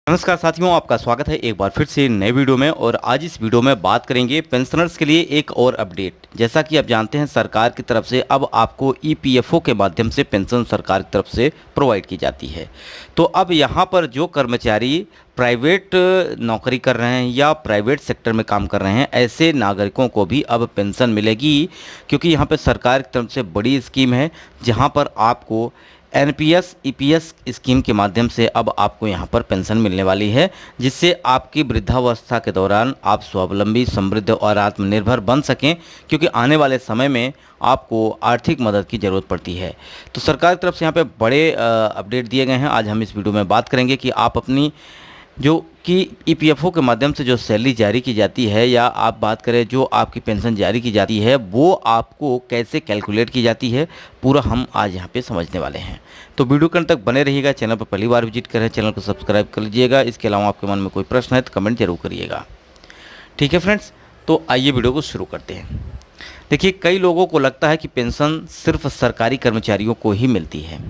नमस्कार साथियों, आपका स्वागत है एक बार फिर से नए वीडियो में। और आज इस वीडियो में बात करेंगे पेंशनर्स के लिए एक और अपडेट। जैसा कि आप जानते हैं, सरकार की तरफ से अब आपको ईपीएफओ के माध्यम से पेंशन सरकार की तरफ से प्रोवाइड की जाती है। तो अब यहाँ पर जो कर्मचारी प्राइवेट नौकरी कर रहे हैं या प्राइवेट सेक्टर में काम कर रहे हैं, ऐसे नागरिकों को भी अब पेंशन मिलेगी, क्योंकि यहाँ पर सरकार की तरफ से बड़ी स्कीम है जहाँ पर आपको एनपीएस ईपीएस स्कीम के माध्यम से अब आपको यहाँ पर पेंशन मिलने वाली है, जिससे आपकी वृद्धावस्था के दौरान आप स्वावलंबी, समृद्ध और आत्मनिर्भर बन सकें, क्योंकि आने वाले समय में आपको आर्थिक मदद की ज़रूरत पड़ती है। तो सरकार की तरफ से यहाँ पे बड़े अपडेट दिए गए हैं। आज हम इस वीडियो में बात करेंगे कि आप अपनी जो कि ईपीएफओ के माध्यम से जो सैलरी जारी की जाती है, या आप बात करें जो आपकी पेंशन जारी की जाती है, वो आपको कैसे कैलकुलेट की जाती है, पूरा हम आज यहाँ पे समझने वाले हैं। तो वीडियो के अंत तक बने रहिएगा। चैनल पर पहली बार विजिट करें, चैनल को सब्सक्राइब कर लीजिएगा। इसके अलावा आपके मन में कोई प्रश्न है तो कमेंट जरूर करिएगा। ठीक है फ्रेंड्स, तो आइए वीडियो को शुरू करते हैं। देखिए, कई लोगों को लगता है कि पेंशन सिर्फ सरकारी कर्मचारियों को ही मिलती है,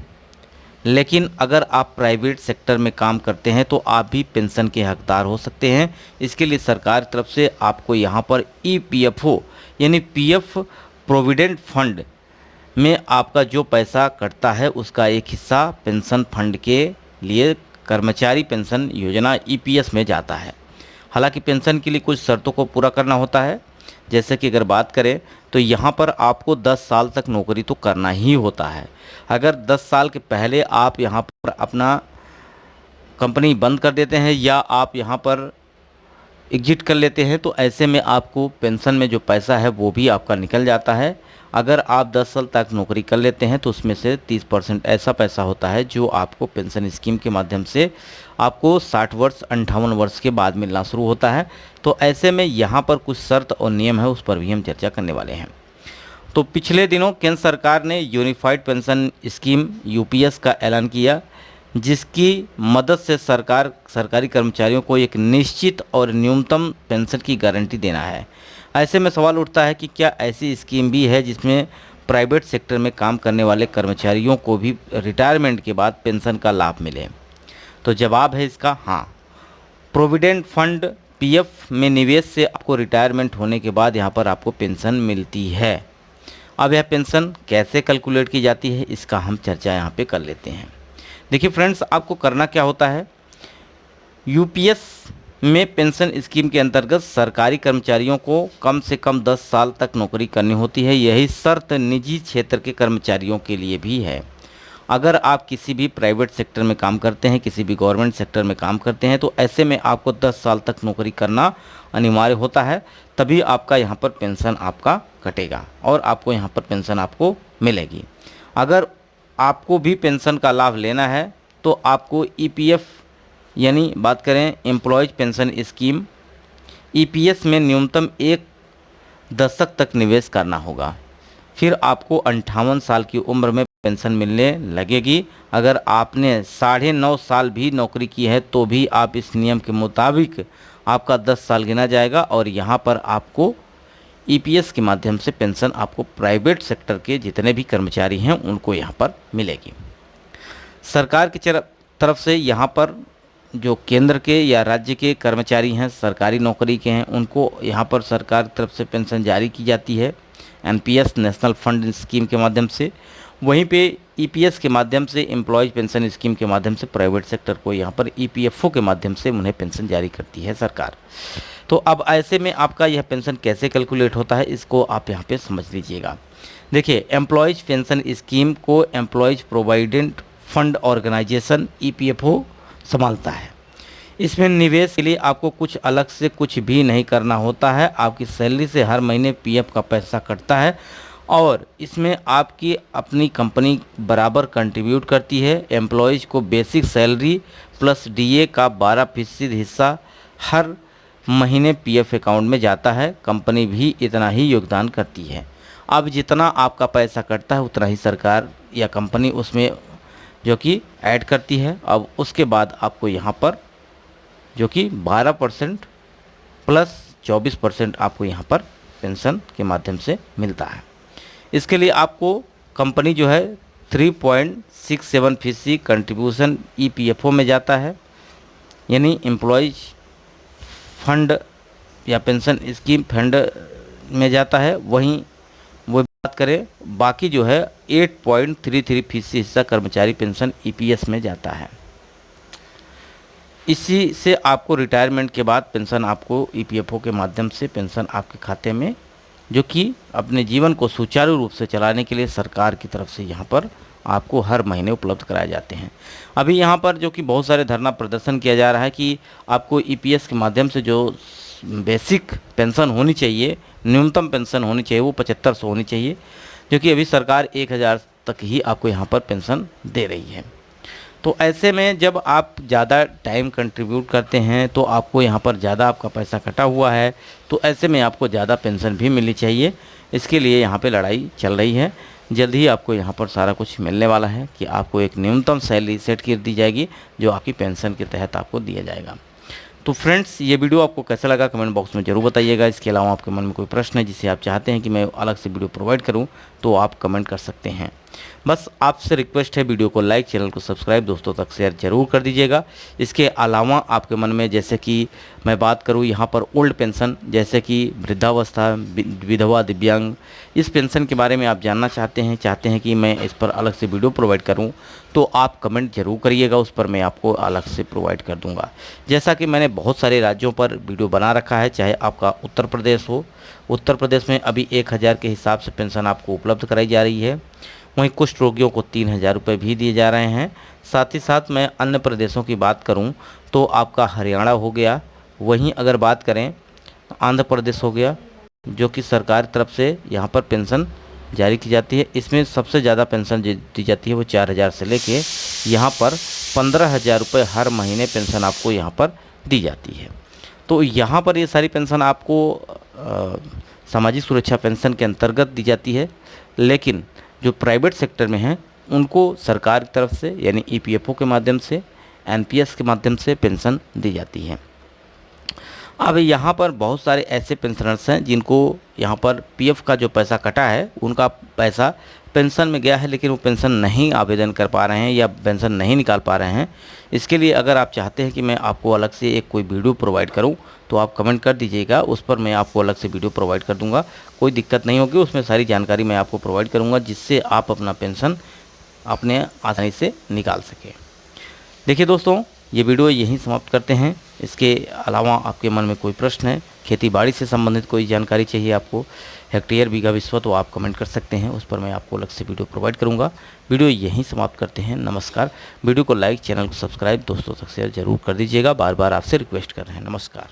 लेकिन अगर आप प्राइवेट सेक्टर में काम करते हैं तो आप भी पेंशन के हकदार हो सकते हैं। इसके लिए सरकार की तरफ से आपको यहाँ पर ईपीएफओ यानी पीएफ प्रोविडेंट फंड में आपका जो पैसा कटता है, उसका एक हिस्सा पेंशन फंड के लिए कर्मचारी पेंशन योजना ईपीएस में जाता है। हालांकि पेंशन के लिए कुछ शर्तों को पूरा करना होता है। जैसे कि अगर बात करें तो यहाँ पर आपको 10 साल तक नौकरी तो करना ही होता है। अगर 10 साल के पहले आप यहाँ पर अपना कंपनी बंद कर देते हैं या आप यहाँ पर एग्जिट कर लेते हैं, तो ऐसे में आपको पेंशन में जो पैसा है वो भी आपका निकल जाता है। अगर आप 10 साल तक नौकरी कर लेते हैं तो उसमें से 30% ऐसा पैसा होता है जो आपको पेंशन स्कीम के माध्यम से आपको 60 वर्ष 58 वर्ष के बाद मिलना शुरू होता है। तो ऐसे में यहाँ पर कुछ शर्त और नियम है, उस पर भी हम चर्चा करने वाले हैं। तो पिछले दिनों केंद्र सरकार ने यूनिफाइड पेंशन स्कीम यूपीएस का ऐलान किया, जिसकी मदद से सरकार सरकारी कर्मचारियों को एक निश्चित और न्यूनतम पेंशन की गारंटी देना है। ऐसे में सवाल उठता है कि क्या ऐसी स्कीम भी है जिसमें प्राइवेट सेक्टर में काम करने वाले कर्मचारियों को भी रिटायरमेंट के बाद पेंशन का लाभ मिले? तो जवाब है इसका हाँ। प्रोविडेंट फंड पीएफ में निवेश से आपको रिटायरमेंट होने के बाद यहाँ पर आपको पेंशन मिलती है। अब यह पेंशन कैसे कैलकुलेट की जाती है, इसका हम चर्चा यहाँ पे कर लेते हैं। देखिए फ्रेंड्स, आपको करना क्या होता है, यूपीएस में पेंशन स्कीम के अंतर्गत सरकारी कर्मचारियों को कम से कम 10 साल तक नौकरी करनी होती है। यही शर्त निजी क्षेत्र के कर्मचारियों के लिए भी है। अगर आप किसी भी प्राइवेट सेक्टर में काम करते हैं, किसी भी गवर्नमेंट सेक्टर में काम करते हैं, तो ऐसे में आपको 10 साल तक नौकरी करना अनिवार्य होता है, तभी आपका यहाँ पर पेंशन आपका कटेगा और आपको यहाँ पर पेंशन आपको मिलेगी। अगर आपको भी पेंशन का लाभ लेना है तो आपको ईपीएफ यानी बात करें एम्प्लॉयज पेंशन स्कीम ईपीएस में न्यूनतम 1 दशक तक निवेश करना होगा। फिर आपको 58 साल की उम्र में पेंशन मिलने लगेगी। अगर आपने 9.5 साल भी नौकरी की है तो भी आप इस नियम के मुताबिक आपका 10 साल गिना जाएगा और यहाँ पर आपको ईपीएस के माध्यम से पेंशन आपको प्राइवेट सेक्टर के जितने भी कर्मचारी हैं उनको यहाँ पर मिलेगी। सरकार की तरफ से यहाँ पर जो केंद्र के या राज्य के कर्मचारी हैं, सरकारी नौकरी के हैं, उनको यहाँ पर सरकार की तरफ से पेंशन जारी की जाती है एनपीएस नेशनल फंड स्कीम के माध्यम से। वहीं पे ईपीएस के माध्यम से एम्प्लॉयज पेंशन स्कीम के माध्यम से प्राइवेट सेक्टर को यहाँ पर ईपीएफओ के माध्यम से उन्हें पेंशन जारी करती है सरकार। तो अब ऐसे में आपका यह पेंशन कैसे कैलकुलेट होता है, इसको आप यहाँ पे समझ लीजिएगा। देखिए, एम्प्लॉयज पेंशन स्कीम को employees provident fund organisation EPFO संभालता है। इसमें निवेश के लिए आपको कुछ अलग से कुछ भी नहीं करना होता है। आपकी सैलरी से हर महीने पीएफ का पैसा कटता है और इसमें आपकी अपनी कंपनी बराबर कंट्रीब्यूट करती है। एम्प्लॉयज़ को बेसिक सैलरी प्लस डीए का 12% हिस्सा हर महीने पीएफ अकाउंट में जाता है। कंपनी भी इतना ही योगदान करती है। अब जितना आपका पैसा कटता है उतना ही सरकार या कंपनी उसमें जो कि ऐड करती है। अब उसके बाद आपको यहाँ पर जो कि 12% प्लस 24% आपको यहाँ पर पेंशन के माध्यम से मिलता है। इसके लिए आपको कंपनी जो है 3.67% कंट्रीब्यूशन ईपीएफओ में जाता है यानी एम्प्लॉयज फंड या पेंशन स्कीम फंड में जाता है। वहीं वो बात करें बाकी जो है 8.33% हिस्सा कर्मचारी पेंशन ईपीएस में जाता है। इसी से आपको रिटायरमेंट के बाद पेंशन आपको ईपीएफओ के माध्यम से पेंशन आपके खाते में, जो कि अपने जीवन को सुचारू रूप से चलाने के लिए सरकार की तरफ से यहाँ पर आपको हर महीने उपलब्ध कराए जाते हैं। अभी यहाँ पर जो कि बहुत सारे धरना प्रदर्शन किया जा रहा है कि आपको ईपीएस के माध्यम से जो बेसिक पेंशन होनी चाहिए, न्यूनतम पेंशन होनी चाहिए, वो 7500 होनी चाहिए, जो कि अभी सरकार 1000 तक ही आपको यहाँ पर पेंशन दे रही है। तो ऐसे में जब आप ज़्यादा टाइम कंट्रीब्यूट करते हैं तो आपको यहाँ पर ज़्यादा आपका पैसा कटा हुआ है, तो ऐसे में आपको ज़्यादा पेंशन भी मिलनी चाहिए। इसके लिए यहाँ पे लड़ाई चल रही है। जल्द ही आपको यहाँ पर सारा कुछ मिलने वाला है कि आपको एक न्यूनतम सैलरी सेट कर दी जाएगी जो आपकी पेंशन के तहत आपको दिया जाएगा। तो फ्रेंड्स, ये वीडियो आपको कैसा लगा कमेंट बॉक्स में ज़रूर बताइएगा। इसके अलावा आपके मन में कोई प्रश्न है जिसे आप चाहते हैं कि मैं अलग से वीडियो प्रोवाइड करूं, तो आप कमेंट कर सकते हैं। बस आपसे रिक्वेस्ट है, वीडियो को लाइक, चैनल को सब्सक्राइब, दोस्तों तक शेयर जरूर कर दीजिएगा। इसके अलावा आपके मन में जैसे कि मैं बात करूं यहाँ पर ओल्ड पेंशन, जैसे कि वृद्धावस्था, विधवा, दिव्यांग, इस पेंशन के बारे में आप जानना चाहते हैं कि मैं इस पर अलग से वीडियो प्रोवाइड करूं, तो आप कमेंट जरूर करिएगा, उस पर मैं आपको अलग से प्रोवाइड कर दूंगा। जैसा कि मैंने बहुत सारे राज्यों पर वीडियो बना रखा है, चाहे आपका उत्तर प्रदेश हो, उत्तर प्रदेश में अभी 1000 के हिसाब से पेंशन आपको उपलब्ध कराई जा रही है। वहीं कुछ रोगियों को 3000 रुपये भी दिए जा रहे हैं। साथ ही साथ मैं अन्य प्रदेशों की बात करूं तो आपका हरियाणा हो गया, वहीं अगर बात करें आंध्र प्रदेश हो गया, जो कि सरकार की तरफ से यहाँ पर पेंशन जारी की जाती है। इसमें सबसे ज़्यादा पेंशन दी जाती है वो 4000 से लेके यहाँ पर 15000 रुपये हर महीने पेंशन आपको यहाँ पर दी जाती है। तो यहाँ पर ये सारी पेंशन आपको सामाजिक सुरक्षा पेंशन के अंतर्गत दी जाती है, लेकिन जो प्राइवेट सेक्टर में हैं उनको सरकार की तरफ से यानी ईपीएफओ के माध्यम से, एनपीएस के माध्यम से पेंशन दी जाती है। अब यहाँ पर बहुत सारे ऐसे पेंशनर्स हैं जिनको यहाँ पर पीएफ का जो पैसा कटा है उनका पैसा पेंशन में गया है, लेकिन वो पेंशन नहीं आवेदन कर पा रहे हैं या पेंशन नहीं निकाल पा रहे हैं। इसके लिए अगर आप चाहते हैं कि मैं आपको अलग से एक कोई वीडियो प्रोवाइड करूं, तो आप कमेंट कर दीजिएगा, उस पर मैं आपको अलग से वीडियो प्रोवाइड कर दूंगा। कोई दिक्कत नहीं होगी, उसमें सारी जानकारी मैं आपको प्रोवाइड करूँगा जिससे आप अपना पेंशन अपने आसानी से निकाल सकें। देखिए दोस्तों, ये वीडियो यहीं समाप्त करते हैं। इसके अलावा आपके मन में कोई प्रश्न है, खेती बाड़ी से संबंधित कोई जानकारी चाहिए आपको, हेक्टेयर, बीघा, विस्वा, तो आप कमेंट कर सकते हैं, उस पर मैं आपको अलग से वीडियो प्रोवाइड करूंगा। वीडियो यहीं समाप्त करते हैं। नमस्कार। वीडियो को लाइक, चैनल को सब्सक्राइब, दोस्तों तक शेयर जरूर कर दीजिएगा। बार बार आपसे रिक्वेस्ट कर रहे हैं। नमस्कार।